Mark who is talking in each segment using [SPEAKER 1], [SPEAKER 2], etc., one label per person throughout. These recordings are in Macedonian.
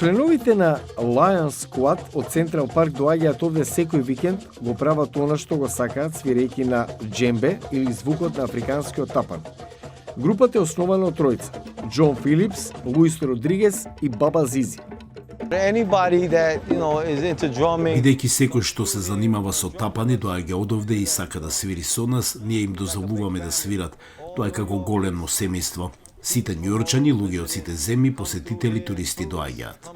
[SPEAKER 1] Членовите на Lion Squad од Централ Парк доаѓаат овде секој викенд, го прават она што го сакаат свирејќи на джембе или звукот на африканскиот тапан. Групата е основана од тројца: Џон Филипс, Луис Родригес и Баба Зизи.
[SPEAKER 2] Бидејќи секој што се занимава со тапани доаѓа одовде и сака да свири со нас, ние им дозволуваме да свират. Тоа е како големо семејство. Сите њујорчани, луѓе од сите земји, посетители, туристи доаѓаат.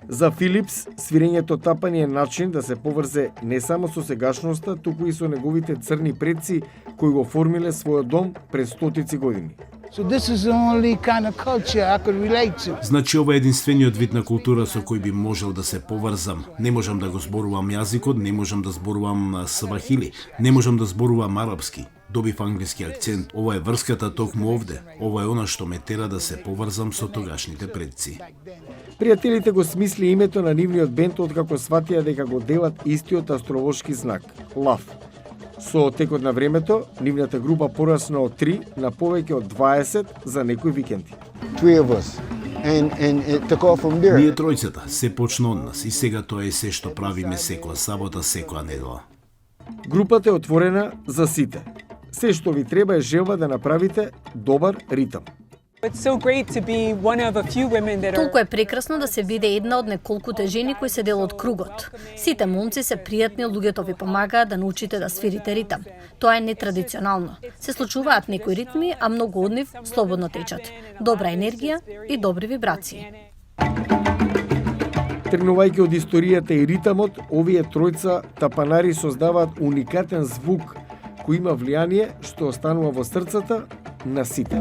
[SPEAKER 1] За Филипс, свирењето тапани е начин да се поврзе не само со сегашноста, туку и со неговите црни предци кои го оформиле својот дом пред стотици години.
[SPEAKER 3] So this is the only kind of culture I could relate to.
[SPEAKER 2] Значи ова е единствениот вид на култура со кој би можел да се поврзам. Не можам да го зборувам јазикот, не можам да зборувам свахили, не можам да зборувам арапски. Добив англиски акцент. Ова е врската токму овде. Ова е она што ме тера да се поврзам со тогашните предци.
[SPEAKER 1] Пријателите го смисли името на нивниот бенд откако сватија дека го делат истиот астролошки знак – лав. Со текот на времето, нивната група порасна од 3 на повеќе од 20 за некои викенди.
[SPEAKER 2] Ние тројцата се почна од нас и сега тоа е се што правиме секоја сабота, секоја недела.
[SPEAKER 1] Групата е отворена за сите. Се што ви треба е желба да направите добар ритам.
[SPEAKER 4] Толку е прекрасно да се биде една од неколкуте жени кои се дел од кругот. Сите момци се пријатни, луѓето ви помагаат да научите да свирите ритам. Тоа е нетрадиционално. Се случуваат некои ритми, а многу од нив слободно течат. Добра енергија и добри вибрации.
[SPEAKER 1] Тргнувајќи од историјата и ритамот, овие тројца тапанари создаваат уникатен звук кој има влијание што останува во срцата на сите.